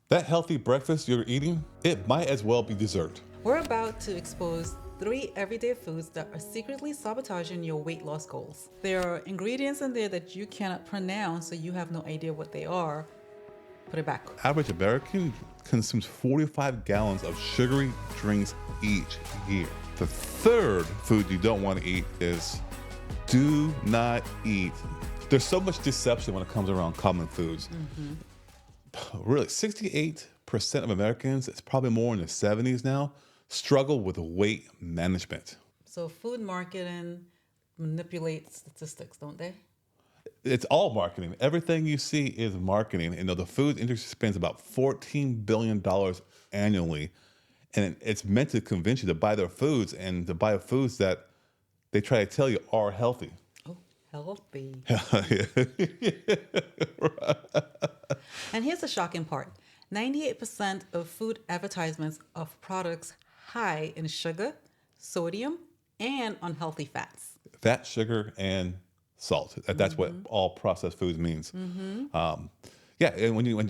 That healthy breakfast you're eating, it might as well be dessert. We're about to expose 3 everyday foods that are secretly sabotaging your weight loss goals. There are ingredients in there that you cannot pronounce, so you have no idea what they are. Put it back. Average American consumes 45 gallons of sugary drinks each year. The third food you don't want to eat is do not eat. There's so much deception when it comes around common foods. Really, 68% of Americans, it's probably more in the 70s now, struggle with weight management. So, food marketing manipulates statistics, don't they? It's all marketing. Everything you see is marketing. The food industry spends about $14 billion annually, and it's meant to convince you to buy their foods and to buy foods that they try to tell you are healthy. Oh, healthy. And here's the shocking part 98% of food advertisements of products high in sugar, sodium, and unhealthy fats. Fat, sugar, and salt. That's what all processed foods means. Yeah, and and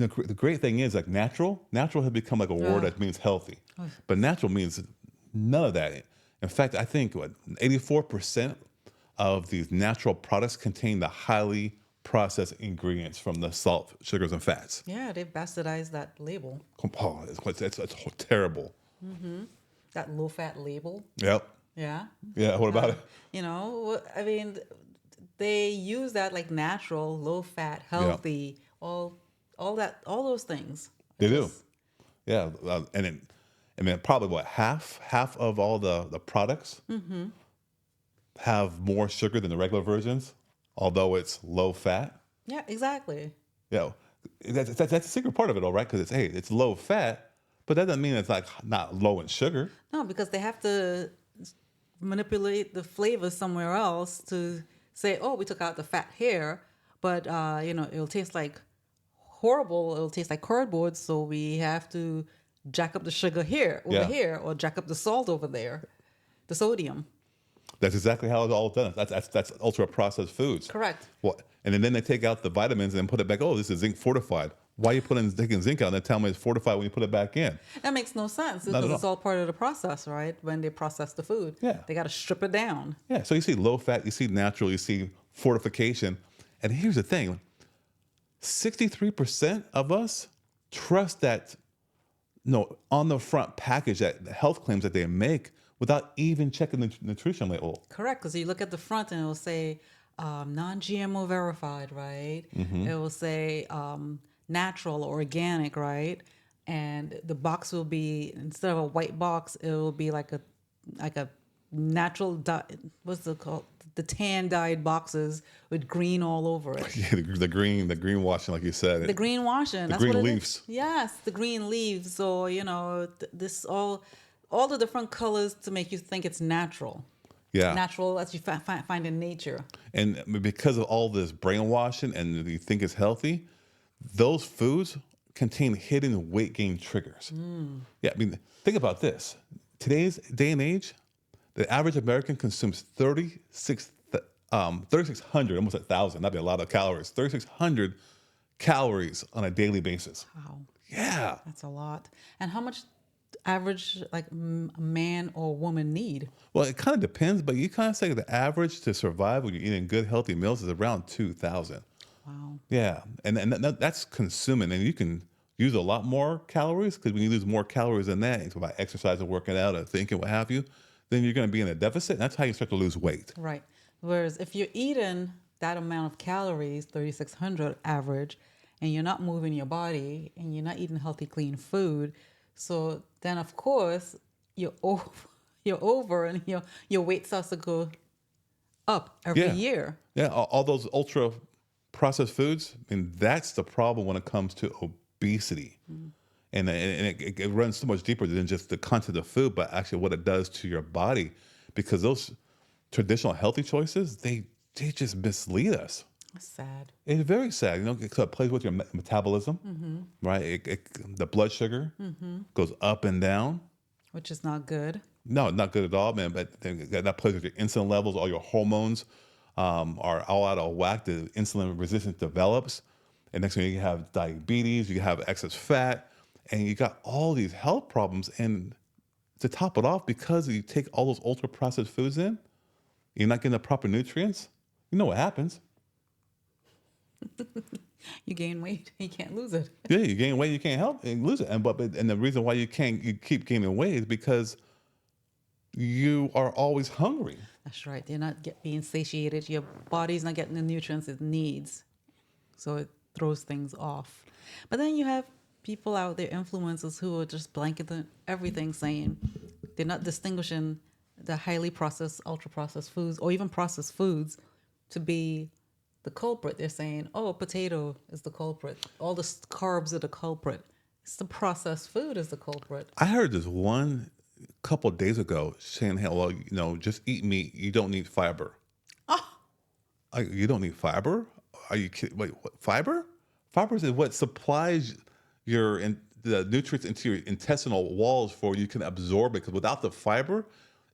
the great thing is like natural has become like a word that means healthy, but natural means none of that. In fact, I think 84% of these natural products contain the highly processed ingredients from the salt, sugars, and fats. Yeah, they've bastardized that label, Oh, it's terrible. that low fat label. Yep. Yeah. Yeah. What about it? I mean, they use that like natural, low fat, healthy, all those things. They do. Just- Yeah, and then probably what half of all the products have more sugar than the regular versions, although it's low fat. Yeah, exactly. Yeah, that's the secret part of it, all right? Because it's low fat, but that doesn't mean it's like not low in sugar. No, because they have to manipulate the flavor somewhere else to say, oh, we took out the fat here, but it'll taste like horrible. It'll taste like cardboard, so we have to jack up the sugar over here, or jack up the salt over there, the sodium. That's exactly how it's all done. That's ultra processed foods. Correct. What? And then they take out the vitamins and put it back. Oh, this is zinc fortified. Why are you taking zinc out and then tell me it's fortified when you put it back in? That makes no sense Not at because it's all. all part of the process, right? When they process the food, Yeah. they got to strip it down. Yeah, so you see low fat, you see natural, you see fortification. And here's the thing 63% of us trust that, on the front package, that the health claims that they make without even checking the nutrition label. Correct, because you look at the front and it will say non-GMO verified, right? It will say natural or organic, right? And the box will be, instead of a white box, it will be like a natural what's it called? The tan dyed boxes with green all over it. Yeah, the green washing, like you said. The green washing. That's green what it is. leaves. Yes, the green leaves. So this all the different colors to make you think it's natural. Yeah. Natural as you find in nature. And because of all this brainwashing and you think it's healthy, those foods contain hidden weight gain triggers. Yeah, I mean, think about this. Today's day and age, the average American consumes 3,600, almost 1,000, that'd be a lot of calories, 3,600 calories on a daily basis. Wow, Yeah. that's a lot. And how much average a man or woman need? Well, it kind of depends, but you kind of say the average to survive when you're eating good, healthy meals is around 2,000. Wow. Yeah, and that's consuming, and you can use a lot more calories because when you lose more calories than that, by exercising, working out, or thinking, what have you, then you're going to be in a deficit, and that's how you start to lose weight. Right. Whereas if you're eating that amount of calories, 3,600 average, and you're not moving your body and you're not eating healthy, clean food, so then of course you're over and your weight starts to go up every year. Yeah, all those ultra processed foods, I mean, that's the problem when it comes to obesity. And it runs so much deeper than just the content of food, but actually what it does to your body. Because those traditional healthy choices, they just mislead us. That's sad. It's very sad. It plays with your metabolism, right? The blood sugar goes up and down. Which is not good. No, not good at all, man. But that plays with your insulin levels. All your hormones are all out of whack. The insulin resistance develops. And next thing you have diabetes, you have excess fat, and you got all these health problems. And to top it off, because you take all those ultra processed foods in, you're not getting the proper nutrients. You know what happens? You gain weight, you can't lose it. Yeah, you gain weight, you can't help and lose it. And the reason why you keep gaining weight is because you are always hungry. That's right. You're not being satiated. Your body's not getting the nutrients it needs. So it throws things off. But then you have people out there, influencers, who are just blanketing everything, saying they're not distinguishing the highly processed, ultra processed foods, or even processed foods, to be the culprit. They're saying, oh, potato is the culprit. All the carbs are the culprit. It's the processed food is the culprit. I heard this one couple of days ago saying, hey, well, just eat meat. You don't need fiber. Oh, You don't need fiber? Are you kidding? Wait, what? Fiber? Fiber is what supplies the nutrients into your intestinal walls for you can absorb it. Because without the fiber,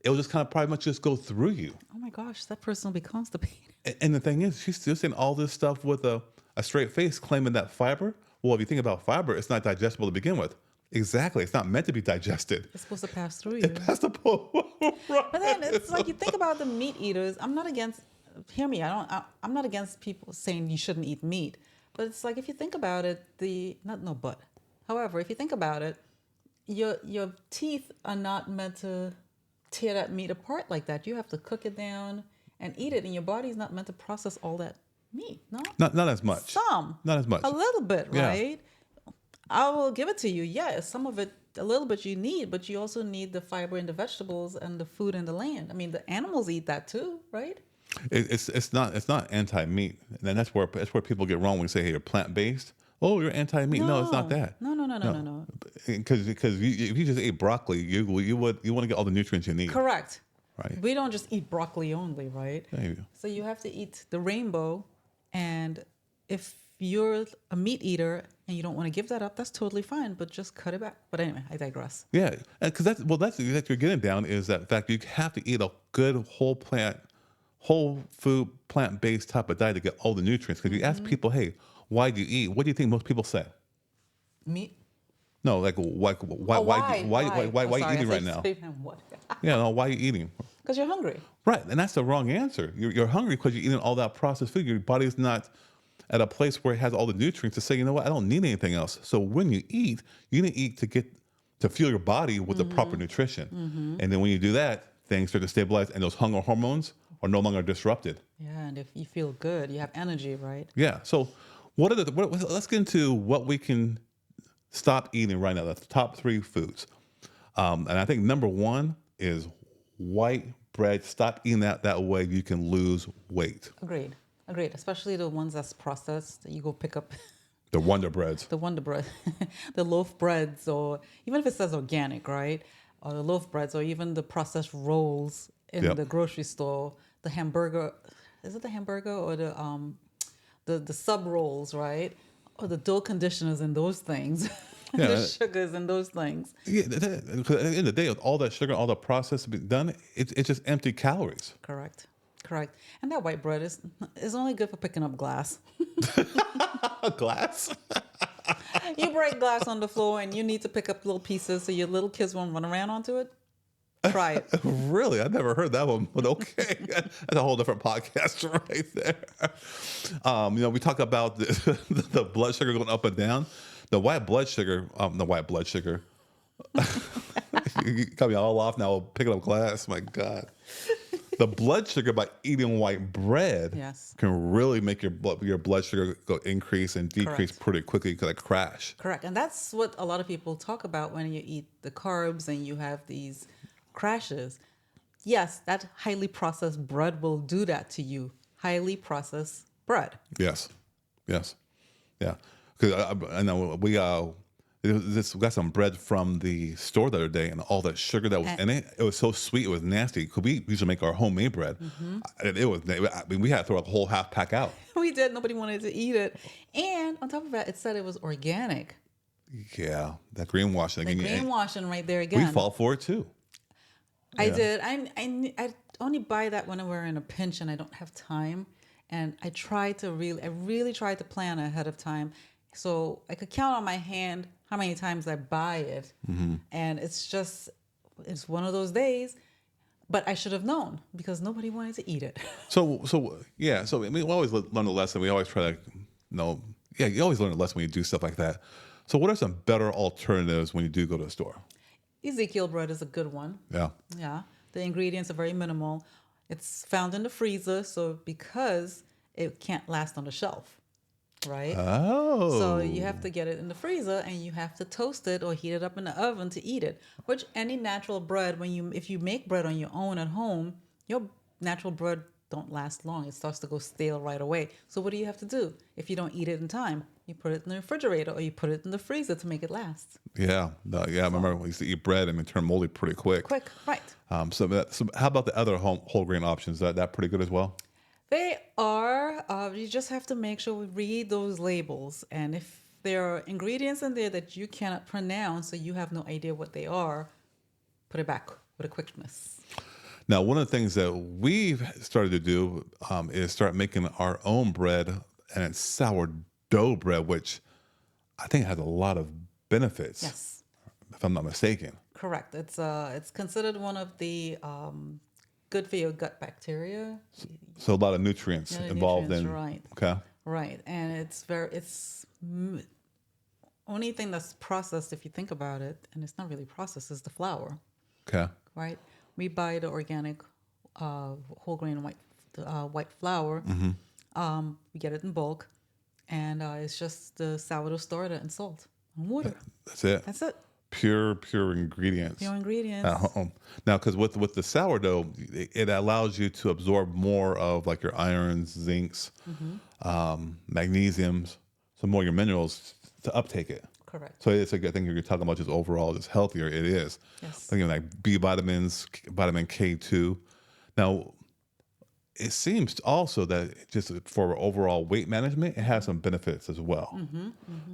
it will just kind of probably much just go through you. oh my gosh, that person will be constipated. And the thing is, she's still saying all this stuff with a straight face, claiming that fiber. Well, if you think about fiber, it's not digestible to begin with. Exactly. It's not meant to be digested. It's supposed to pass through you. It has to pull. Right. But then it's like you think about the meat eaters. I'm not against. Hear me. I'm not against people saying you shouldn't eat meat. But it's like if you think about it, however, if you think about it, your teeth are not meant to tear that meat apart like that. You have to cook it down and eat it, and your body's not meant to process all that meat. No, Not as much. Not as much. A little bit, Yeah. right? I will give it to you. Yeah, some of it, a little bit you need, but you also need the fiber in the vegetables and the food in the land. I mean, the animals eat that too, right? It's not anti-meat, and that's where people get wrong when you say, hey, you're plant-based. Oh, you're anti-meat. No, it's not that. No. Because if you just ate broccoli, you want to get all the nutrients you need. Correct. Right. We don't just eat broccoli only, right? There you go. So you have to eat the rainbow, and if you're a meat eater and you don't want to give that up, that's totally fine, but just cut it back. But anyway, I digress. Yeah, because that's what you're getting down is that fact you have to eat a good whole food, plant-based type of diet to get all the nutrients. Because you ask people, hey, why do you eat? What do you think most people say? Meat? No, like why are you eating right now? Yeah, no, why are you eating? Because you're hungry. Right, and that's the wrong answer. You're hungry because you're eating all that processed food. Your body's not at a place where it has all the nutrients to say, you know what, I don't need anything else. So when you eat to to fuel your body with the proper nutrition. And then when you do that, things start to stabilize, and those hunger hormones are no longer disrupted. Yeah, and if you feel good, you have energy, right? Yeah. So let's get into what we can stop eating right now. That's the top 3 foods. And I think number 1 is white bread. Stop eating that way. You can lose weight. Agreed. Especially the ones that's processed that you go pick up. The Wonder Breads. The Wonder Bread, the loaf breads, or even if it says organic, right? Or the loaf breads, or even the processed rolls in the grocery store. The hamburger, is it the hamburger or the sub rolls, right? Or the dough conditioners and those things. Yeah, the sugars and those things. Yeah, because at the end of the day, all that sugar, all the process done, it's just empty calories. Correct. And that white bread is only good for picking up glass. Glass? You break glass on the floor and you need to pick up little pieces so your little kids won't run around onto it. Try it. Really? I've never heard that one, but okay. That's a whole different podcast right there. We talk about the blood sugar going up and down. The white blood sugar. You got me all off now picking up glass. My God. The blood sugar by eating white bread can really make your blood sugar go increase and decrease pretty quickly because it crash. Correct. And that's what a lot of people talk about when you eat the carbs and you have these crashes. Yes, that highly processed bread will do that to you. Highly processed bread. Yes. Yeah. Because I know we got some bread from the store the other day, and all that sugar that was in it, it was so sweet, it was nasty. Because we used to make our homemade bread. We had to throw a whole half pack out. We did. Nobody wanted to eat it. And on top of that, it said it was organic. Yeah, that greenwashing. The greenwashing right there again. We fall for it too. I did. I only buy that when we're in a pinch and I don't have time. And I really tried to plan ahead of time, so I could count on my hand how many times I buy it. And it's one of those days. But I should have known because nobody wanted to eat it. So I mean, we always learn the lesson. We always try to, you always learn a lesson when you do stuff like that. So what are some better alternatives when you do go to the store? Ezekiel bread is a good one. Yeah. Yeah. The ingredients are very minimal. It's found in the freezer, so because it can't last on the shelf, right? Oh. So you have to get it in the freezer and you have to toast it or heat it up in the oven to eat it. Which any natural bread, if you make bread on your own at home, your natural bread don't last long. It starts to go stale right away. So what do you have to do? If you don't eat it in time, you put it in the refrigerator or you put it in the freezer to make it last. Yeah. No, yeah. I remember we used to eat bread and it turned moldy pretty quick. Quick, right. So how about the other whole grain options? That pretty good as well? They are. You just have to make sure we read those labels. And if there are ingredients in there that you cannot pronounce or you have no idea what they are, put it back with a quickness. Now, one of the things that we've started to do is start making our own bread, and it's sourdough bread, which I think has a lot of benefits. Yes, If I'm not mistaken. correct. It's considered one of the good for your gut bacteria. So a lot of nutrients Yeah, the involved nutrients, in. right. Okay. Right, and only thing that's processed if you think about it, and it's not really processed, is the flour. Okay. Right, we buy the organic whole grain white flour. We get it in bulk, and it's just the sourdough starter and salt and water. That's it. That's it. Pure ingredients. Pure ingredients. At home. Now, because with the sourdough, it allows you to absorb more of like your irons, zincs, magnesiums, some more of your minerals to uptake it. Correct. So it's a good thing you're talking about just overall just healthier. It is. Yes. Thinking like B vitamins, vitamin K2. Now, it seems also that just for overall weight management, it has some benefits as well.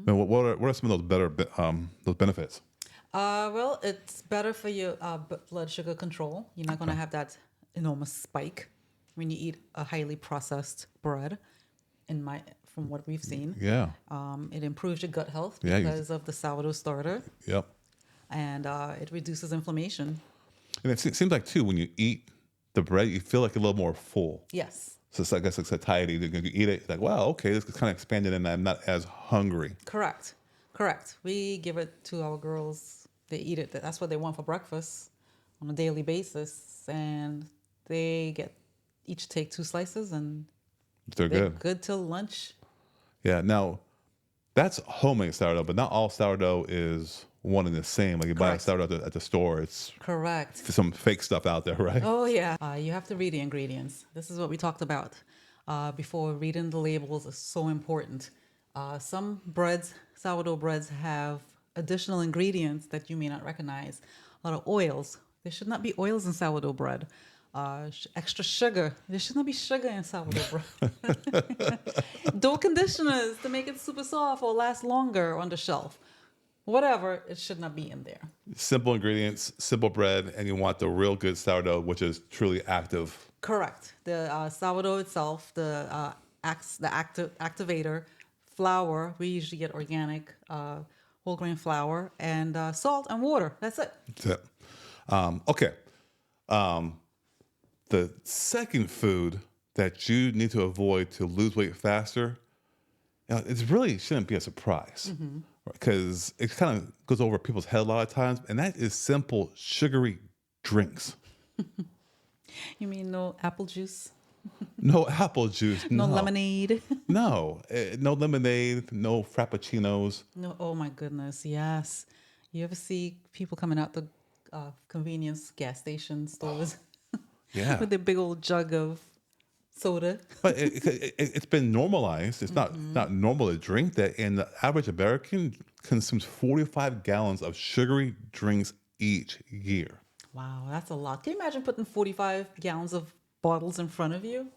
Now, what are some of those benefits? Well, it's better for your blood sugar control. You're not going to have that enormous spike when you eat a highly processed bread. From what we've seen, Yeah. it improves your gut health Yeah, because of the sourdough starter, Yep. and it reduces inflammation. And it seems like too when you eat the bread, you feel like a little more full. Yes, So I guess it's satiety. You eat it, like, wow, okay, this is kind of expanded, and I'm not as hungry. correct. We give it to our girls. They eat it. That's what they want for breakfast on a daily basis, and they each take 2 slices, and They're they're good. good till lunch. Yeah. Now, that's homemade sourdough, but not all sourdough is one and the same. Like you buy a Correct. sourdough at the store, it's Correct. some fake stuff out there, right? Oh, yeah. You have to read the ingredients. This is what we talked about before. Reading the labels is so important. Some sourdough breads, have additional ingredients that you may not recognize. A lot of oils. There should not be oils in sourdough bread. Extra sugar. There should not be sugar in sourdough bread. Dough conditioners to make it super soft or last longer on the shelf. Whatever, it should not be in there. Simple ingredients, simple bread, and you want the real good sourdough, which is truly active. Correct. The sourdough itself, the activator, flour. We usually get organic whole grain flour and salt and water. That's it. That's it. Okay. The second food that you need to avoid to lose weight faster, it really shouldn't be a surprise because it kind of goes over people's head a lot of times, and that is simple sugary drinks. You mean no apple juice? No apple juice. No No, lemonade? No, no lemonade. No frappuccinos. No. Oh my goodness. Yes. You ever see people coming out the convenience gas station stores Yeah, with their big old jug of soda? but it's been normalized. It's not normal to drink that, and the average American consumes 45 gallons of sugary drinks each year. Wow, that's a lot. Can you imagine putting 45 gallons of bottles in front of you?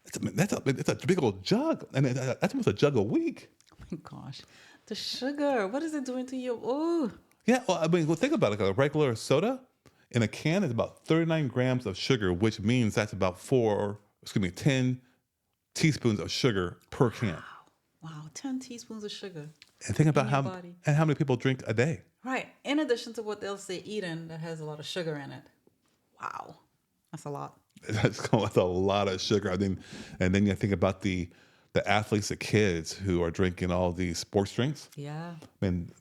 It's a big old jug, and that's almost a jug a week. Oh my gosh. The sugar, what is it doing to you? Oh, Yeah, well, I mean, think about it. Like a regular soda in a can is about 39 grams of sugar, which means that's about 10 teaspoons of sugar per can. Wow, 10 teaspoons of sugar And think about in your body. how many people drink a day. Right. In addition to what they'll say eating that has a lot of sugar in it. Wow. That's a lot. That's a lot of sugar. And then you think about the athletes, the kids who are drinking all these sports drinks. Yeah. I mean,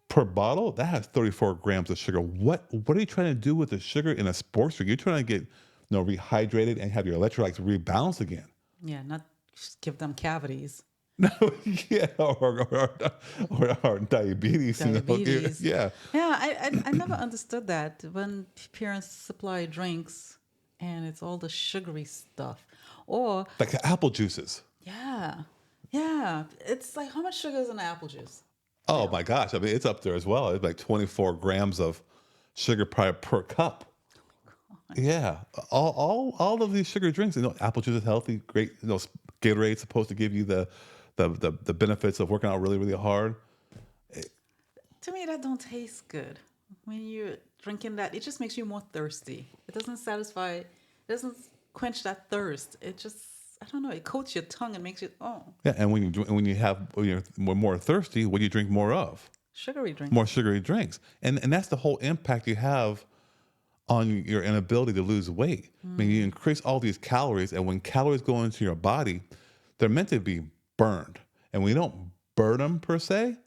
per bottle, that has 34 grams of sugar. What are you trying to do with the sugar in a sports drink? You're trying to get rehydrated and have your electrolytes rebalance again. Yeah, not just give them cavities. No, yeah, or diabetes. Diabetes. Yeah. Yeah, I never understood that when parents supply drinks and it's all the sugary stuff. Or, Like the apple juices. yeah, yeah. It's like how much sugar is in the apple juice? Oh my gosh. I mean, it's up there as well. It's like 24 grams of sugar per cup. Yeah. All of these sugar drinks, apple juice is healthy, great. Gatorade's supposed to give you the benefits of working out really, really hard. To me, that don't taste good. When you're drinking that, it just makes you more thirsty. It doesn't satisfy, it doesn't quench that thirst. It just, I don't know, it coats your tongue and makes you, Yeah, and when you're more thirsty, what do you drink more of? sugary drink. More sugary drinks. And that's the whole impact you have on your inability to lose weight. I mean, you increase all these calories, and when calories go into your body, they're meant to be burned. And we don't burn them per se,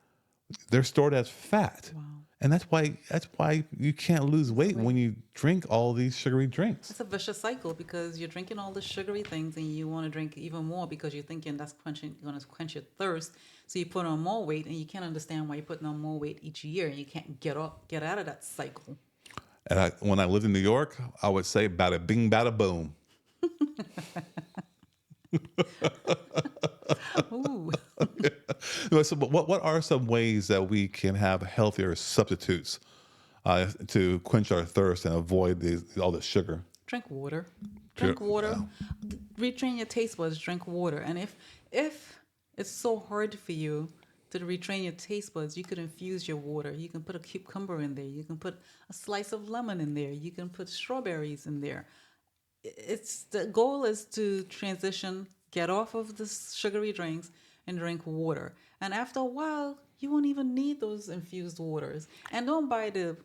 they're stored as fat. Wow. And that's why you can't lose weight when you drink all these sugary drinks. It's a vicious cycle because you're drinking all the sugary things and you want to drink even more because you're thinking that's going to quench your thirst. So you put on more weight and you can't understand why you're putting on more weight each year and you can't get out of that cycle. And when I lived in New York, I would say bada bing, bada boom. Ooh. So, but what are some ways that we can have healthier substitutes to quench our thirst and avoid all the sugar? Drink water. Drink water. Retrain your taste buds. Drink water. And if it's so hard for you to retrain your taste buds, you could infuse your water. You can put a cucumber in there. You can put a slice of lemon in there. You can put strawberries in there. The goal is to transition, get off of the sugary drinks and drink water. And after a while, you won't even need those infused waters. And don't buy the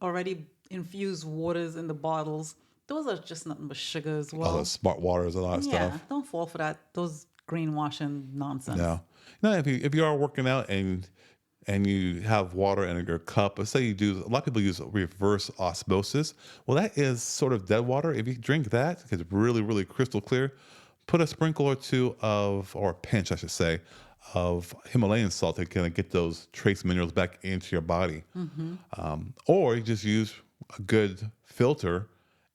already infused waters in the bottles. Those are just nothing but sugar as well. All the smart waters and all that Yeah, stuff. don't fall for that. Those greenwashing nonsense. No. No, if you are working out and you have water in your cup, let's say a lot of people use reverse osmosis. Well, that is sort of dead water. If you drink that, because it's really, really crystal clear, put a sprinkle or two or a pinch, I should say, of Himalayan salt to kind of get those trace minerals back into your body. Or you just use a good filter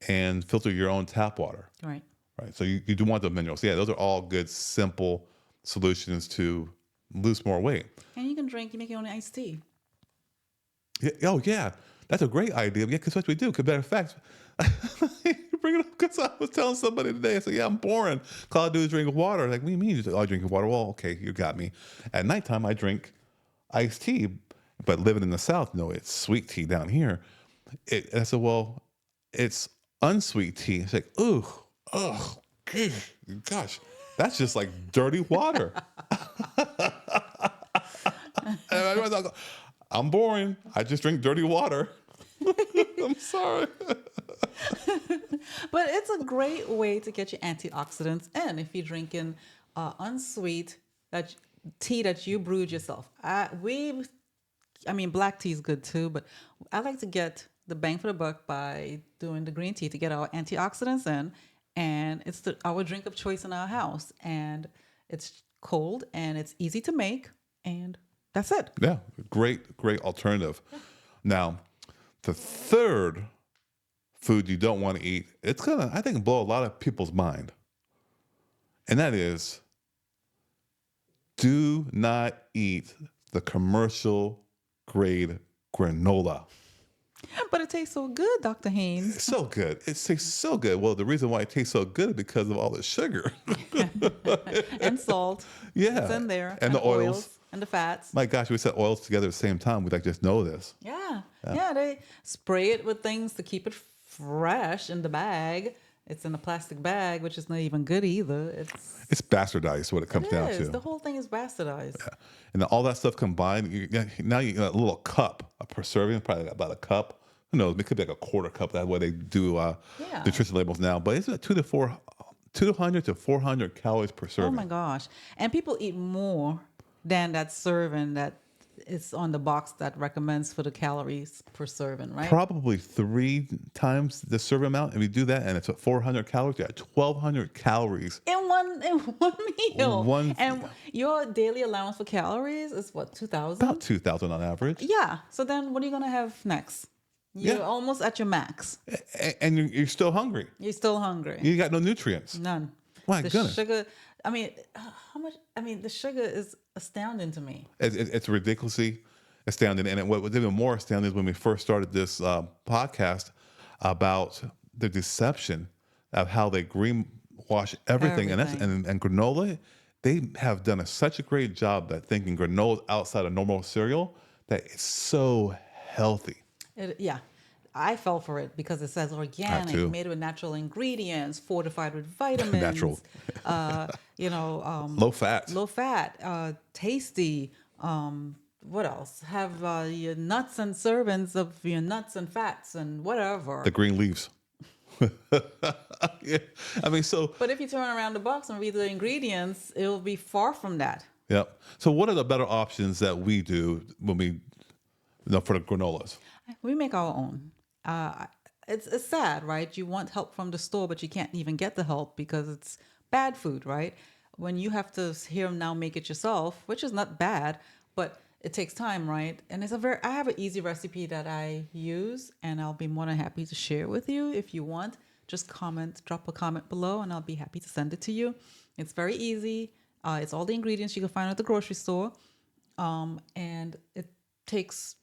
and filter your own tap water. Right. Right. So you do want the minerals. Yeah, those are all good, simple solutions to lose more weight. And you make your own iced tea. Yeah, oh, yeah. That's a great idea. Yeah, because what we do, matter of fact, you bring it up because I was telling somebody today, I said, yeah, I'm boring. All I do is drink water. Like, what do you mean I drink water? Well, okay, you got me. At nighttime, I drink iced tea, but living in the South, it's sweet tea down here. And I said, well, it's unsweet tea. It's like, gosh, that's just like dirty water. I'm boring. I just drink dirty water. I'm sorry. But it's a great way to get your antioxidants in if you're drinking unsweet tea that you brewed yourself. Black tea is good too, but I like to get the bang for the buck by doing the green tea to get our antioxidants in. And it's our drink of choice in our house. And it's cold and it's easy to make. And that's it. Yeah, great alternative. Now, the third food you don't want to eat, it's gonna, I think, blow a lot of people's mind. And that is, do not eat the commercial grade granola. But it tastes so good, Dr. Haynes. It's so good. It tastes so good. Well, the reason why it tastes so good is because of all the sugar. And salt. Yeah. It's in there. And the oils. And the fats. My gosh, we said oils together at the same time. We just know this. Yeah. They spray it with things to keep it fresh in the bag. It's in a plastic bag, which is not even good either. It's bastardized what it It comes down is. to. The whole thing is bastardized. And all that stuff combined, now you got a little cup, a per serving, probably about a cup. Who knows? It could be like a quarter cup. That's why they do Yeah. nutrition labels now. But it's 200 to 400 calories per Oh serving. my gosh. And people eat more than that serving that is on the box that recommends for the calories per serving, right? Probably 3 times the serving amount. If you do that and it's at 400 calories, you got 1,200 calories. In one meal. One- And your daily allowance for calories is what, 2,000? About 2,000 on average. Yeah. So then what are you going to have next? You're Yeah. almost at your max. And you're still hungry. You're still hungry. You got no nutrients. None. My The goodness. sugar, I mean, how much? I mean, the sugar is astounding to me. It's ridiculously astounding. And what was even more astounding is when we first started this podcast about the deception of how they greenwash everything. And granola, they have done such a great job at thinking granola is outside of normal cereal that it's so healthy. Yeah. I fell for it because it says too. organic, made with natural ingredients, fortified with vitamins. Natural. Low fat. Low fat, tasty. What else? Have your nuts and servings of your nuts and fats and whatever. The green leaves. Yeah. I mean, so. But if you turn around the box and read the ingredients, it'll be far from that. Yep. So what are the better options that we do when we, for the granolas? We make our own. It's sad, right? You want help from the store, but you can't even get the help because it's bad food, right? When you have to here now make it yourself, which is not bad, but it takes time, right? And I have an easy recipe that I use, and I'll be more than happy to share it with you if you want. Just drop a comment below, and I'll be happy to send it to you. It's very easy. It's all the ingredients you can find at the grocery store, and it takes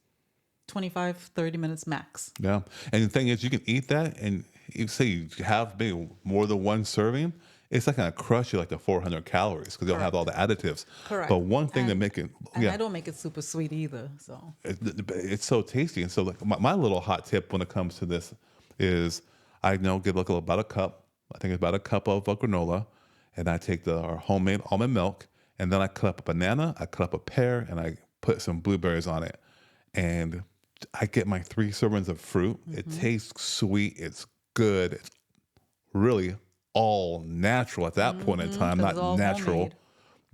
25, 30 minutes max. Yeah. And the thing is, you can eat that, and you say you have maybe more than one serving, it's not going to crush you like the 400 calories because you don't have all the additives. Correct. But one thing to make it, and I don't make it super sweet either. So it's so tasty. And so like my little hot tip when it comes to this is I get like about a cup. I think it's about a cup of granola, and I take our homemade almond milk, and then I cut up a banana, I cut up a pear, and I put some blueberries on it. And I get my 3 servings of fruit. It tastes sweet. It's good. It's really all natural at that point in time, not natural. Homemade.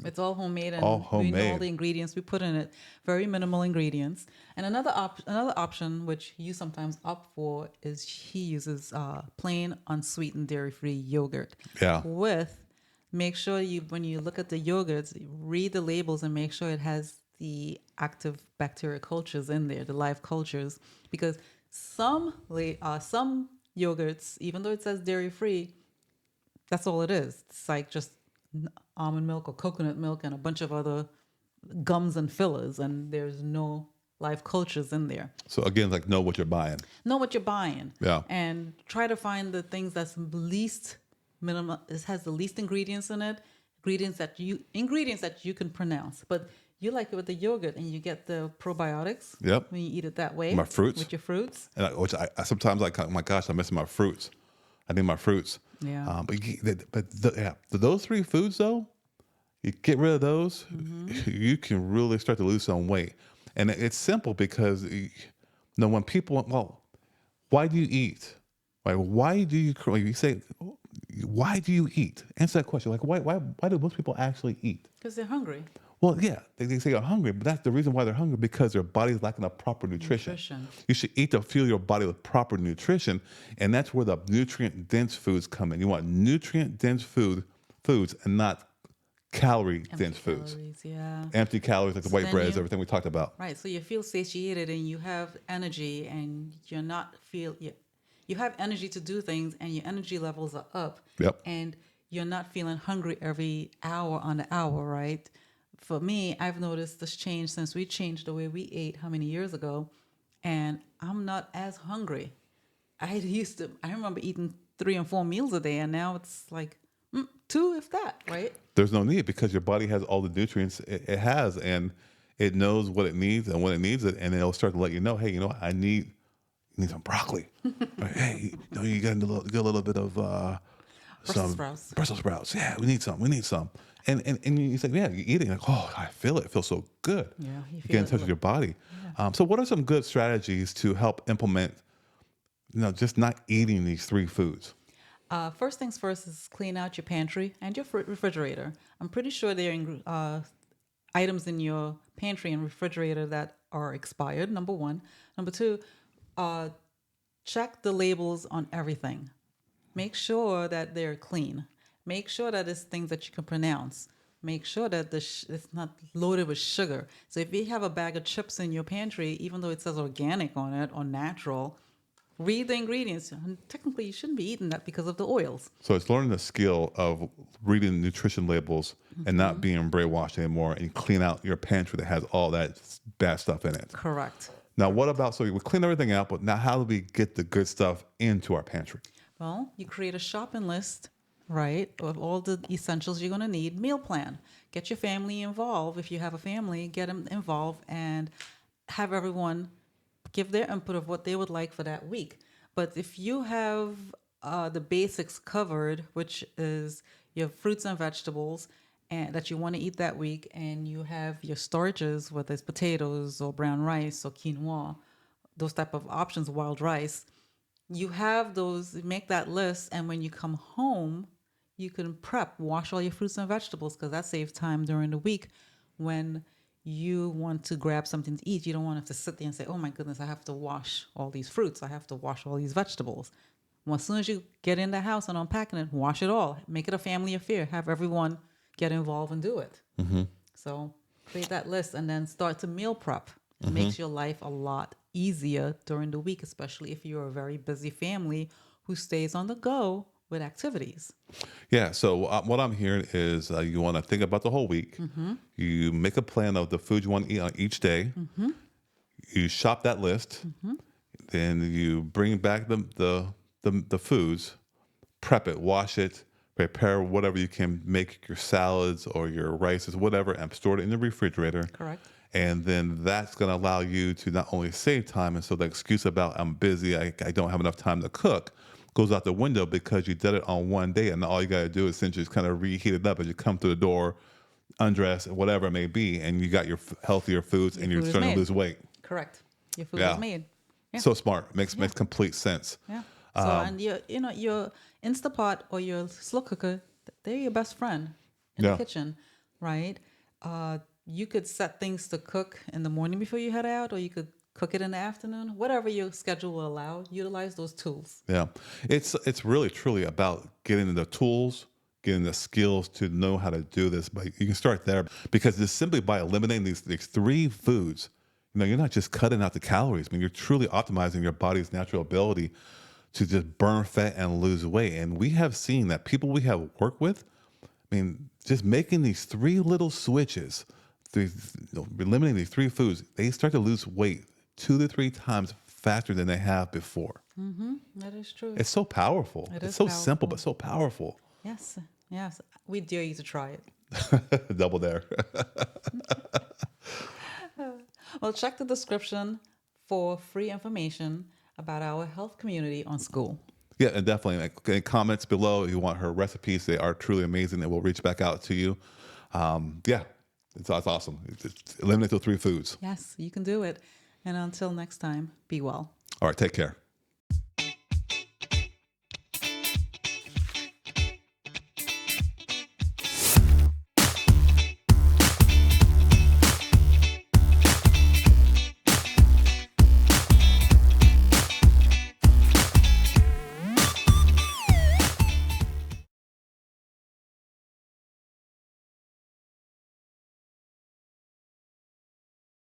It's all homemade, and All we know homemade. all the ingredients we put in it. Very minimal ingredients. And another option, which you sometimes opt for, is he uses plain unsweetened dairy-free yogurt. Yeah. Make sure when you look at the yogurts, read the labels and make sure it has the active bacteria cultures in there, the live cultures, because some yogurts, even though it says dairy-free, that's all it is. It's like just almond milk or coconut milk and a bunch of other gums and fillers, and there's no live cultures in there. So again, like know what you're buying. Know what you're buying. Yeah. And try to find the things that's least minimal. It has the least ingredients in it. Ingredients that you can pronounce. But you like it with the yogurt, and you get the probiotics. Yep. When you eat it that way. My fruits. With your fruits. And I sometimes oh my gosh, I'm missing my fruits. I need my fruits. Yeah. Those 3 foods though, you get rid of those, you can really start to lose some weight. And it's simple because when people, why do you eat? Like, why do you say, why do you eat? Answer that question. Like, why do most people actually eat? Because they're hungry. Well, yeah, they say they're hungry, but that's the reason why they're hungry, because their body's lacking a proper nutrition. You should eat to fuel your body with proper nutrition, and that's where the nutrient-dense foods come in. You want nutrient-dense foods and not calorie-dense foods. Yeah. Empty calories, like the white then bread, is everything we talked about. Right. So you feel satiated and you have energy, and you have energy to do things, and your energy levels are up. Yep. And you're not feeling hungry every hour on the hour, right? For me, I've noticed this change since we changed the way we ate how many years ago, and I'm not as hungry. I remember eating 3 and 4 meals a day, and now it's like 2, if that, right? There's no need, because your body has all the nutrients it has, and it knows what it needs and when it needs it, and it'll start to let you know, hey, I need need some broccoli. Or, hey, you got get a little bit of Brussels some sprouts. Brussels sprouts. Yeah, we need some. We need some. And you say, yeah, you're eating like, oh, I feel it. It feels so good. Yeah, you Get feel in it. touch with your body. So what are some good strategies to help implement, just not eating these three foods? First things first is clean out your pantry and your refrigerator. I'm pretty sure there are items in your pantry and refrigerator that are expired, number one. Number two, uh, check the labels on everything. Make sure that they're clean. Make sure that it's things that you can pronounce. Make sure that it's not loaded with sugar. So if you have a bag of chips in your pantry, even though it says organic on it or natural, read the ingredients. And technically, you shouldn't be eating that because of the oils. So it's learning the skill of reading nutrition labels and not being brainwashed anymore, and clean out your pantry that has all that bad stuff in it. Correct. Now, what about, so we clean everything out, but now how do we get the good stuff into our pantry? Well, you create a shopping list, right, of all the essentials you're going to need. Meal plan. Get your family involved. If you have a family, get them involved and have everyone give their input of what they would like for that week. But if you have the basics covered, which is your fruits and vegetables and that you want to eat that week, and you have your starches, whether it's potatoes or brown rice or quinoa, those type of options, wild rice, you have those, make that list, and when you come home, you can wash all your fruits and vegetables, because that saves time during the week when you want to grab something to eat. You don't want to have to sit there and say, oh my goodness, I have to wash all these fruits. I have to wash all these vegetables. Well, as soon as you get in the house and unpacking it, wash it all. Make it a family affair. Have everyone get involved and do it. So create that list and then start to meal prep. It makes your life a lot easier during the week, especially if you're a very busy family who stays on the go with activities. Yeah. So what I'm hearing is you want to think about the whole week. You make a plan of the food you want to eat on each day. You shop that list. Then you bring back the foods, prep it, wash it, prepare whatever you can, make your salads or your rices, whatever, and store it in the refrigerator. Correct. And then that's going to allow you to not only save time, and so the excuse about I'm busy, I don't have enough time to cook, goes out the window, because you did it on one day, and all you got to do is essentially just kind of reheat it up as you come through the door, undress, whatever it may be, and you got your healthier foods, and you're starting to lose weight. Correct. Your food Yeah. is made. Yeah. So smart. Makes complete sense. Yeah. So and your Instapot or your slow cooker, they're your best friend in the kitchen, right? You could set things to cook in the morning before you head out, or you could cook it in the afternoon. Whatever your schedule will allow, utilize those tools. Yeah. It's really truly about getting the tools, getting the skills to know how to do this. But you can start there, because just simply by eliminating these three foods, you're not just cutting out the calories. I mean, you're truly optimizing your body's natural ability to just burn fat and lose weight. And we have seen that people we have worked with, I mean, just making these three little switches, eliminating these three foods, they start to lose weight 2 to 3 times faster than they have before. That is true. It's so powerful. It's so simple, but so powerful. Yes. Yes. We dare you to try it. Double dare. Well, check the description for free information about our health community on school. Yeah, and definitely. Like, comments below if you want her recipes. They are truly amazing, and we'll reach back out to you. That's awesome. Eliminate those three foods. Yes, you can do it. And until next time, be well. All right, take care.